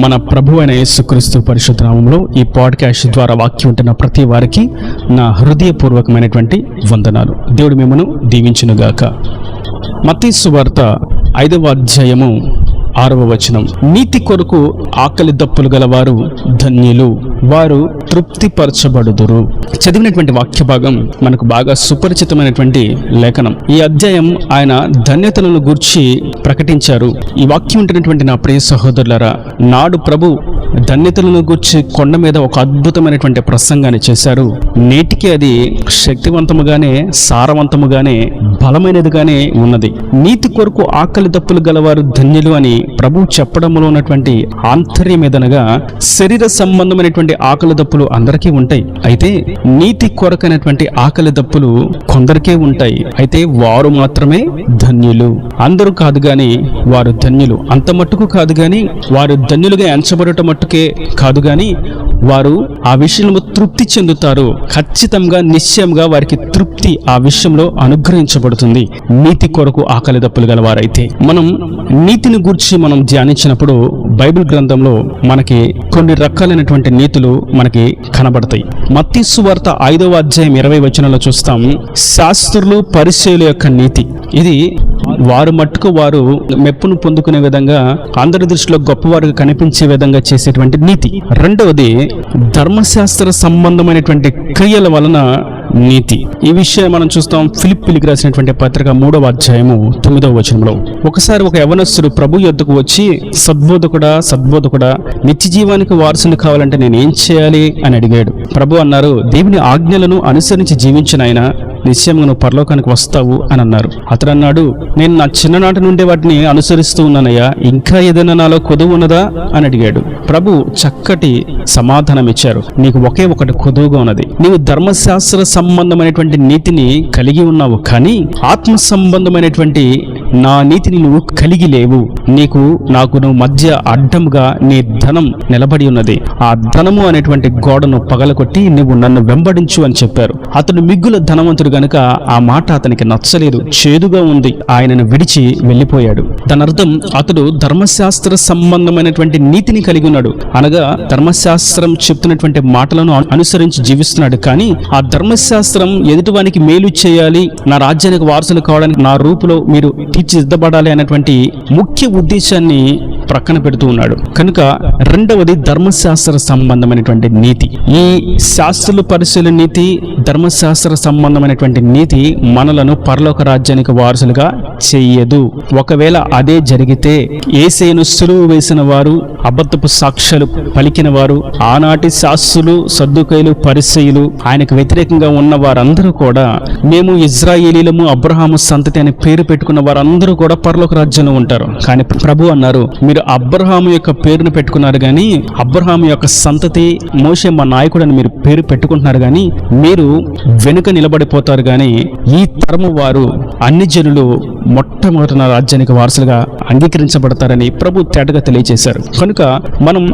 మన ప్రభు అయిన యేసుక్రీస్తు పరిశుద్ధ నామములో ఈ పాడ్కాస్ట్ ద్వారా వాక్యం ఉంటున్న ప్రతి వారికి నా హృదయపూర్వకమైనటువంటి వందనాలు. దేవుడు మిమ్మను దీవించునుగాక. మత్తయి సువార్త 5వ అధ్యాయము 6వ వచనం. నీతి కొరకు ఆకలి దప్పులు గలవారు ధన్యులు, వారు తృప్తిపరచబడుదురు. చదివినటువంటి వాక్య భాగం మనకు బాగా సుపరిచితమైనటువంటి లేఖనం. ఈ అధ్యాయం ఆయన ధన్యతలను గూర్చి ప్రకటించారు. ఈ వాక్యం ఉంటున్నటువంటి నా ప్రియ సహోదరులారా, నాడు ప్రభు ధన్యతలను గూర్చి కొండ మీద ఒక అద్భుతమైనటువంటి ప్రసంగాన్ని చేశారు. నేటికి అది శక్తివంతముగానే, సారవంతముగానే, బలమైనదిగానే ఉన్నది. నీతి కొరకు ఆకలి దప్పులు గలవారు ధన్యులు అని ప్రభు చెప్పడంలో ఉన్నటువంటి ఆంతర్యం ఏదనగా, శరీర సంబంధమైనటువంటి ఆకలి దప్పులు అందరికీ ఉంటాయి. అయితే నీతి కొరకైనటువంటి ఆకలి దప్పులు కొందరికే ఉంటాయి. అయితే వారు మాత్రమే ధన్యులు. అందరూ కాదు గాని వారు ధన్యులు. అంత మట్టుకు కాదు గాని వారు ధన్యులుగా ఎంచబడటం మట్టుకే కాదు గాని వారు ఆ విషయంలో తృప్తి చెందుతారు. ఖచ్చితంగా, నిశ్చయంగా వారికి తృప్తి ఆ విషయంలో అనుగ్రహించబడుతుంది, నీతి కొరకు ఆకలి దప్పులు గలవారైతే. మనం నీతిని గూర్చి మనం ధ్యానించినప్పుడు బైబిల్ గ్రంథంలో మనకి కొన్ని రకాలైనటువంటి నీతులు మనకి కనబడతాయి. మత్తయి సువార్త 5వ అధ్యాయం 20వ వచనంలో చూస్తాం, శాస్త్రులు పరిసయ్యుల యొక్క నీతి. ఇది వారు మట్టుకు వారు మెప్పును పొందుకునే విధంగా, అందరి దృష్టిలో గొప్పవారుగా కనిపించే విధంగా చేసేటువంటి నీతి. రెండవది ధర్మశాస్త్ర సంబంధమైనటువంటి క్రియల వలన నీతి. ఈ విషయం మనం చూస్తాం ఫిలిప్పీయులకు రాసినటువంటి పత్రిక 3వ అధ్యాయము 9వ వచనంలో. ఒకసారి ఒక యవనస్తుడు ప్రభు యొద్దకు వచ్చి, సద్బోధకుడా, నిత్య జీవానికి వారసుని కావాలంటే నేను ఏం చేయాలి అని అడిగాడు. ప్రభు అన్నారు, దేవుని ఆజ్ఞలను అనుసరించి జీవించిన ఆయన నిశ్చయంగా నువ్వు పరలోకానికి వస్తావు అని అన్నారు. అతడు అన్నాడు, నేను నా చిన్ననాటి నుండి వాటిని అనుసరిస్తూ ఉన్నానయ్యా, ఇంకా ఏదైనా నాలో కొదువు ఉన్నదా అని అడిగాడు. ప్రభు చక్కటి సమాధానం ఇచ్చారు, నీకు ఒకే ఒకటి కొదువుగా ఉన్నది. నీవు ధర్మశాస్త్ర సంబంధమైనటువంటి నీతిని కలిగి ఉన్నావు, కానీ ఆత్మ సంబంధమైనటువంటి నా నీతిని నువ్వు కలిగి లేవు. నాకు నువ్వు మధ్య అడ్డంగా నీ ధనం నిలబడి ఉన్నది. ఆ ధనము అనేటువంటి గోడను పగలగొట్టి నువ్వు నన్ను వెంబడించు అని చెప్పారు. అతడు మిగుల ధనవంతుడు గనుక ఆ మాట అతనికి నచ్చలేదు, చేదుగా ఉంది. ఆయనను విడిచి వెళ్ళిపోయాడు. దాని అర్థం, అతడు ధర్మశాస్త్ర సంబంధమైనటువంటి నీతిని కలిగి ఉన్నాడు, అనగా ధర్మశాస్త్రం చెప్తున్నటువంటి మాటలను అనుసరించి జీవిస్తున్నాడు. కానీ ఆ ధర్మశాస్త్రం ఎదుటివానికి మేలు చేయాలి, నా రాజ్యానికి వారసులు కావడానికి నా రూపులో మీరు తీర్చిదిద్దబడాలి అనేటువంటి ముఖ్య ఉద్దేశాన్ని ప్రక్కన పెడుతూ ఉన్నాడు. కనుక రెండవది ధర్మశాస్త్ర సంబంధమైనటువంటి నీతి. ఈ శాస్త్రులు పరిశీలన నీతి, ధర్మశాస్త్ర సంబంధమైనటువంటి నీతి మనలను పరలోక రాజ్యానికి వారసులుగా చెయ్యదు. ఒకవేళ అదే జరిగితే యేసేను సులువు వేసిన వారు, అబద్ధపు సాక్ష్యాలు పలికిన వారు, ఆనాటి శాస్త్రులు, సద్దుకైలు, పరిసయ్యులు, ఆయనకు వ్యతిరేకంగా ఉన్న వారందరూ కూడా, మేము ఇజ్రాయేలీలము, అబ్రహాము సంతతి అని పేరు పెట్టుకున్న వారందరూ కూడా పరలోక రాజ్యంలో ఉంటారు. కానీ ప్రభు అన్నారు, మీరు అబ్రహాము యొక్క పేరును పెట్టుకున్నారు కానీ, అబ్రహాము యొక్క సంతతి, మోషే మా నాయకుడు అని మీరు పేరు పెట్టుకుంటున్నారు కానీ, మీరు వెనుక నిలబడిపోతారు. కానీ ఈ తరము వారు, అన్ని జనులు మొట్టమొదట నా రాజ్యానికి వారసులుగా అంగీకరించబడతారని ప్రభు తేటగా తెలియజేశారు. కనుక మనం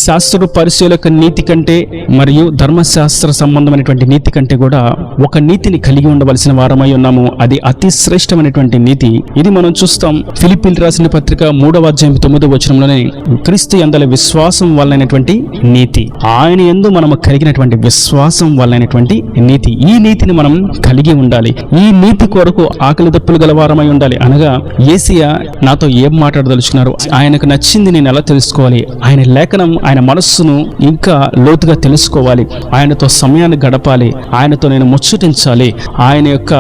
శాస్త్ర పరిశీలక నీతి కంటే మరియు ధర్మశాస్త్ర సంబంధమైనటువంటి నీతి కంటే కూడా ఒక నీతిని కలిగి ఉండవలసిన వారమై ఉన్నాము. అది అతి శ్రేష్టమైనటువంటి నీతి. ఇది మనం చూస్తాం ఫిలిప్పీయులకు రాసిన పత్రిక 3వ అధ్యాయం 9వ వచనంలోనే, క్రీస్తు యందలి విశ్వాసం వల్లైనటువంటి నీతి. ఆయన యందు మనము కలిగినటువంటి విశ్వాసం వల్లైనటువంటి నీతి. ఈ నీతిని మనం కలిగి ఉండాలి. ఈ నీతి కొరకు ఆకలి దప్పులు గలవారమై ఉండాలి. అనగా యేసయ్య నాతో ఏం మాట్లాడదలుచుకున్నారు, ఆయనకు నచ్చింది నేను ఎలా తెలుసుకోవాలి, ఆయన లేఖనం, ఆయన మనస్సును ఇంకా లోతుగా తెలుసుకోవాలి, ఆయనతో సమయాన్ని గడపాలి, ఆయనతో నేను ముచ్చటించాలి, ఆయన యొక్క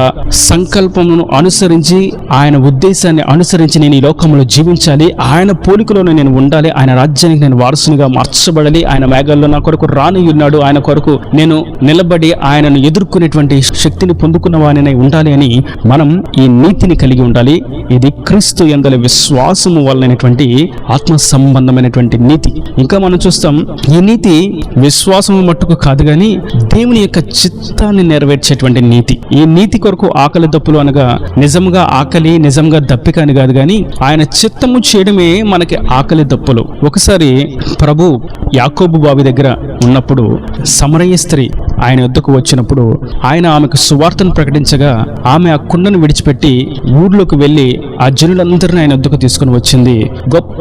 సంకల్పమును అనుసరించి, ఆయన ఉద్దేశాన్ని అనుసరించి నేను ఈ లోకంలో జీవించాలి, ఆయన పోలికలోనే నేను ఉండాలి, ఆయన రాజ్యానికి నేను వారసునిగా మార్చబడాలి, ఆయన మేఘాల్లో నా కొరకు రానియున్నాడు, ఆయన కొరకు నేను నిలబడి ఆయనను ఎదుర్కొనేటువంటి శక్తిని పొందుకున్న వానినై ఉండాలి అని మనం ఈ నీతిని కలిగి ఉండాలి. ఇది క్రీస్తు యందలి విశ్వాసము వల్లైనటువంటి ఆత్మ సంబంధమైనటువంటి నీతి. ఇంకా మనం చూస్తాం, ఈ నీతి విశ్వాసము మట్టుకు కాదు కానీ దేవుని యొక్క చిత్తాన్ని నెరవేర్చేటువంటి నీతి. ఈ నీతి కొరకు ఆకలి దప్పులు అనగా నిజంగా ఆకలి, నిజంగా దప్పిక అని కాదు కానీ ఆయన చిత్తము చేయడమే మనకి ఆకలి దప్పులు. ఒకసారి ప్రభు యాకోబు బావి దగ్గర ఉన్నప్పుడు సమరయ స్త్రీ ఆయన వద్దకు వచ్చినప్పుడు ఆయన ఆమెకు సువార్తను ప్రకటించగా ఆమె ఆ కుండను విడిచిపెట్టి ఊర్లోకి వెళ్లి ఆ జనులందరినీ ఆయన వద్దకు తీసుకుని వచ్చింది. గొప్ప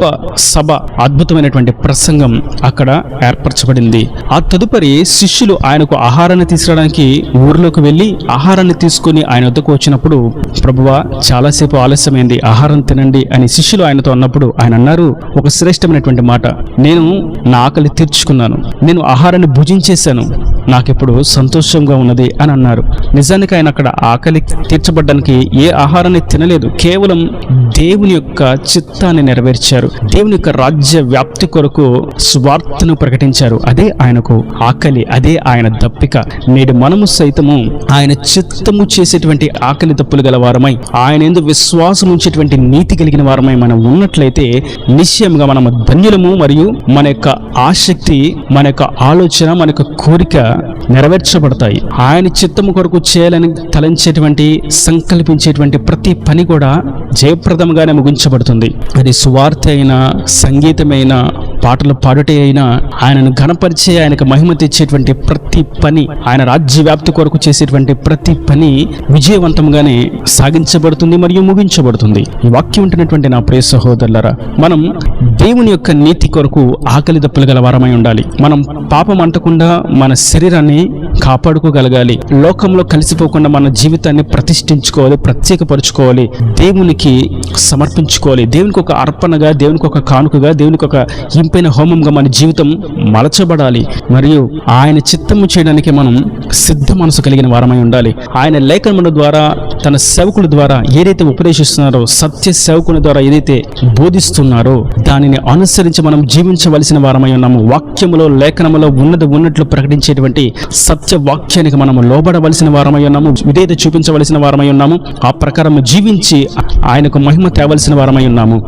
సభ, అద్భుతమైనటువంటి ప్రసంగం అక్కడ ఏర్పరచబడింది. ఆ తదుపరి శిష్యులు ఆయనకు ఆహారాన్ని తీసుకురావడానికి ఊర్లోకి వెళ్లి ఆహారాన్ని తీసుకుని ఆయన వద్దకు వచ్చినప్పుడు, ప్రభువా చాలాసేపు ఆలస్యమైంది, ఆహారం తినండి అని శిష్యులు ఆయనతో అన్నప్పుడు ఆయన అన్నారు ఒక శ్రేష్టమైనటువంటి మాట, నేను నా ఆకలి తీర్చుకున్నాను, నేను ఆహారాన్ని భుజించేశాను, నాకిప్పుడు సంతోషంగా ఉన్నది అని అన్నారు. నిజానికి ఆయన అక్కడ ఆకలి తీర్చబడ్డానికి ఏ ఆహారాన్ని తినలేదు, కేవలం దేవుని యొక్క చిత్తాన్ని నెరవేర్చారు, దేవుని యొక్క రాజ్య వ్యాప్తి కొరకు స్వార్థను ప్రకటించారు. అదే ఆయనకు ఆకలి, అదే ఆయన దప్పిక. నేడు మనము సైతము ఆయన చిత్తము చేసేటువంటి ఆకలి దప్పులు గల వారమై, ఆయన యందు విశ్వాసం ఉంచేటువంటి నీతి కలిగిన వారమై మనం ఉన్నట్లయితే నిశ్చయంగా మనము ధన్యులము. మరియు మన యొక్క ఆసక్తి, మన యొక్క ఆలోచన, మన యొక్క కోరిక నెరవేర్చబడతాయి. ఆయన చిత్తము కొరకు చేయాలని తలంచేటువంటి, సంకల్పించేటువంటి ప్రతి పని కూడా జయప్రదంగానే ముగించబడుతుంది. అది సువార్త అయినా, సంగీతమైన, పాటలు పాడుటే అయినా, ఆయనను ఘనపరిచే, ఆయనకు మహిమ తెచ్చేటువంటి ప్రతి పని, ఆయన రాజ్య వ్యాప్తి కొరకు చేసేటువంటి ప్రతి పని విజయవంతంగానే సాగించబడుతుంది మరియు ముగించబడుతుంది. ఈ వాక్యం ఉంటున్నటువంటి నా ప్రియ సహోదరులారా, మనం దేవుని యొక్క నీతి కొరకు ఆకలి దప్పులు గల వారమై ఉండాలి. మనం పాపం అంటకుండా మన శరీరాన్ని కాపాడుకోగలగాలి. లోకంలో కలిసిపోకుండా మన జీవితాన్ని ప్రతిష్ఠించుకోవాలి, ప్రత్యేకపరుచుకోవాలి, దేవునికి సమర్పించుకోవాలి. దేవునికి ఒక అర్పణగా, దేవునికి ఒక కానుకగా, దేవునికి ఒక ఇంపైన హోమంగా మన జీవితం మలచబడాలి. మరియు ఆయన చిత్తము చేయడానికి మనం సిద్ధ మనసు కలిగిన వారమై ఉండాలి. ఆయన లేఖనముల ద్వారా, తన సేవకుల ద్వారా ఏదైతే ఉపదేశిస్తున్నారో, సత్య సేవకుల ద్వారా ఏదైతే బోధిస్తున్నారో దానిని అనుసరించి మనం జీవించవలసిన వారమై ఉన్నాము. వాక్యములో, లేఖనములో ఉన్నట్లు ప్రకటించేటువంటి సత్య వాక్యానికి మనము లోబడవలసిన వారమై ఉన్నాము, విధేయత చూపించవలసిన వారమై ఉన్నాము. ఆ ప్రకారం జీవించి ఆయనకు మహిమ తేవలసిన వారమై ఉన్నాము.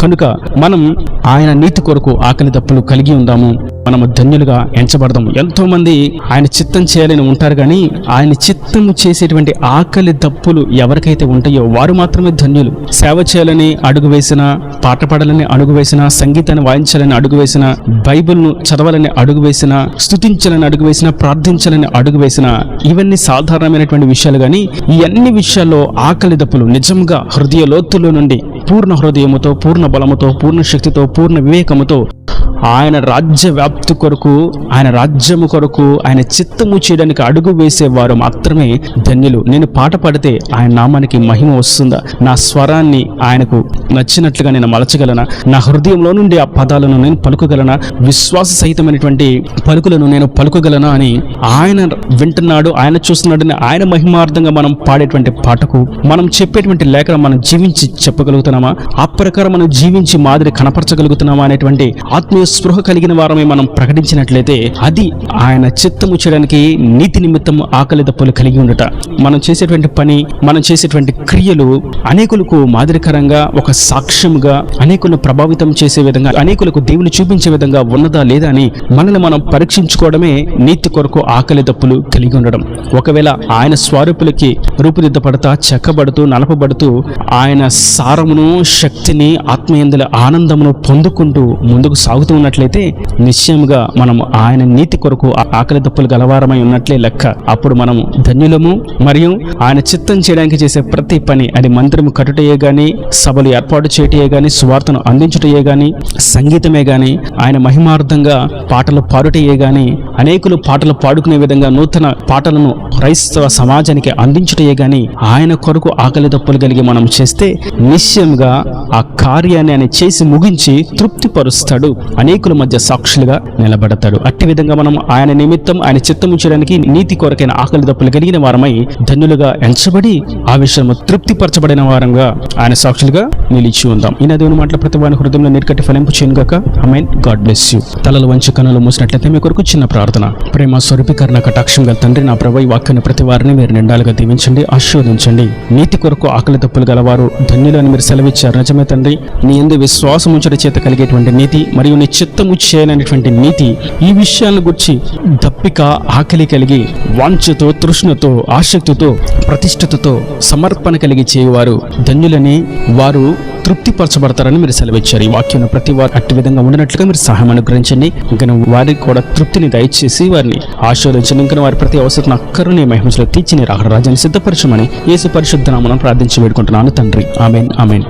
కనుక మనం ఆయన నీతి కొరకు ఆకలి దప్పులు కలిగి ఉందాము. మనము ధన్యులుగా ఎంచబడదాం. ఎంతో మంది ఆయన చిత్తం చేయాలని ఉంటారు, కానీ ఆయన చిత్తము చేసేటువంటి ఆకలి దప్పులు ఎవరికైతే ఉంటాయో వారు మాత్రమే ధన్యులు. సేవ చేయాలని అడుగు వేసిన, పాట పాడాలని అడుగు వేసిన, సంగీతాన్ని వాయించాలని అడుగు వేసిన, బైబిల్ను చదవాలని అడుగు వేసిన, స్తుతించాలని అడుగు వేసిన, ప్రార్థించాలని అడుగు వేసిన, ఇవన్నీ సాధారణమైనటువంటి విషయాలు. కానీ ఈ అన్ని విషయాల్లో ఆకలి దప్పులు నిజంగా హృదయ లోతుల్లో నుండి పూర్ణ హృదయముతో, పూర్ణ బలముతో, పూర్ణ శక్తితో, పూర్ణ వివేకముతో ఆయన రాజ్య వ్యాప్తి కొరకు, ఆయన రాజ్యము కొరకు, ఆయన చిత్తము చేయడానికి అడుగు వేసేవారు మాత్రమే ధన్యులు. నేను పాట పాడితే ఆయన నామానికి మహిమ వస్తుందా? నా స్వరాన్ని ఆయనకు నచ్చినట్లుగా నేను మలచగలనా? నా హృదయంలో నుండి ఆ పదాలను నేను పలుకగలనా? విశ్వాస సహితమైనటువంటి పలుకులను నేను పలుకగలనా అని ఆయన వింటున్నాడు, ఆయన చూస్తున్నాడని ఆయన మహిమార్థంగా మనం పాడేటువంటి పాటకు, మనం చెప్పేటువంటి లేఖను మనం జీవించి చెప్పగలుగుతున్నామా? ఆ ప్రకారం మనం జీవించి మాదిరి కనపరచగలుగుతున్నామా అనేటువంటి ఆత్మీయ స్పృహ కలిగిన వారమే మనం ప్రకటించినట్లయితే అది ఆయన చిత్తము చేయడానికి నీతి నిమిత్తం ఆకలి దప్పులు కలిగి ఉండట. మనం చేసేటువంటి పని, మనం చేసేటువంటి క్రియలు అనేకులకు మాదిరికరంగా, ఒక సాక్ష్యముగా, అనేకులను ప్రభావితం చేసే విధంగా, అనేకులకు దేవుని చూపించే విధంగా ఉన్నదా లేదా అని మనల్ని మనం పరీక్షించుకోవడమే నీతి కొరకు ఆకలి దప్పులు కలిగి ఉండడం. ఒకవేళ ఆయన స్వరూపులకి రూపుదిద్దపడతా, చెక్కబడుతూ, నలపబడుతూ ఆయన సారమును, శక్తిని, ఆత్మయందుల ఆనందమును పొందుకుంటూ ముందుకు సాగుతూ ఉన్నట్లయితే నిశ్చయముగా మనం ఆయన నీతి కొరకు ఆకలి దప్పులు గలవారమై ఉన్నట్లే లెక్క. అప్పుడు మనం ధన్యులము. మరియు ఆయన చిత్తం చేయడానికి చేసే ప్రతి పని, అది మందిరము కట్టుటయే గాని, సభలు ఏర్పాటు చేయటయే గాని, సువార్తను అందించుటయే గాని, సంగీతమే గాని, ఆయన మహిమార్థంగా పాటలు పాడుటయే గాని, అనేకులు పాటలు పాడుకునే విధంగా నూతన పాటలను క్రైస్తవ సమాజానికి అందించుటయే గాని, ఆయన కొరకు ఆకలి దప్పులు కలిగి మనం చేస్తే నిశ్చయంగా ఆ కార్యాన్ని ఆయన చేసి ముగించి తృప్తిపరుస్తాడు, అనేకుల మధ్య సాక్షులుగా నిలబడతాడు. అట్టి విధంగా మనం ఆయన నిమిత్తం, ఆయన చిత్తము చేయడానికి నీతి కొరకైన ఆకలి దప్పులు కలిగిన వారమై ధన్యులుగా ఎంచబడి ఆ విషయము తృప్తిపరచబడిన వారంగా ఆయన సాక్షులుగా నిలిచి ఉందాం. ఈ దేవుని మాటల ప్రతి వారి హృదయంలో నీటికట్టి ఫలింపు చేయనుగాక. ఆమేన్. God bless you. తలలు వంచి కన్నులు మూసినట్లయితే మీ కొరకు చిన్న ప్రార్థన. ప్రేమ స్వరూపీకరణ కటాక్షం గల తండ్రి, నా ప్రభు ఈ వాక్యాన్ని ప్రతి వారిని మీరు నిండాలుగా దీవించండి, ఆశీర్వదించండి. నీతి కొరకు ఆకలి దప్పులు గలవారు ధన్యులు అని మీరు సెలవిచ్చారు. నిజమే తండ్రి, నీ యందు విశ్వాసం ఉంచడం చేత కలిగేటువంటి నీతి మరియు నీ చిత్తము చేయాలనేటువంటి నీతి, ఈ విషయాలను గురించి దప్పిక, ఆకలి కలిగి వాంఛతో, తృష్ణతో, ఆసక్తితో, ప్రతిష్టతతో, సమర్పణ కలిగి చేయవారు ధన్యులని, వారు తృప్తిపరచబడతారని మీరు సెలవిచ్చారు. ఈ వాక్యం ప్రతి వారు అట్టి విధంగా ఉండినట్లుగా మీరు సహాయం అనుగ్రహించండి. ఇంకా వారికి కూడా తృప్తిని దయచేసి వారిని ఆశీర్వదించండి. ఇంకా వారి ప్రతి అవసరం అక్కరుని మహిమలో తీర్చి నీ రాకడ రాజ్యాన్ని సిద్ధపరచమని యేసు పరిశుద్ధ నామమున ప్రార్థించి వేడుకుంటున్నాను తండ్రి. ఆమేన్, ఆమేన్.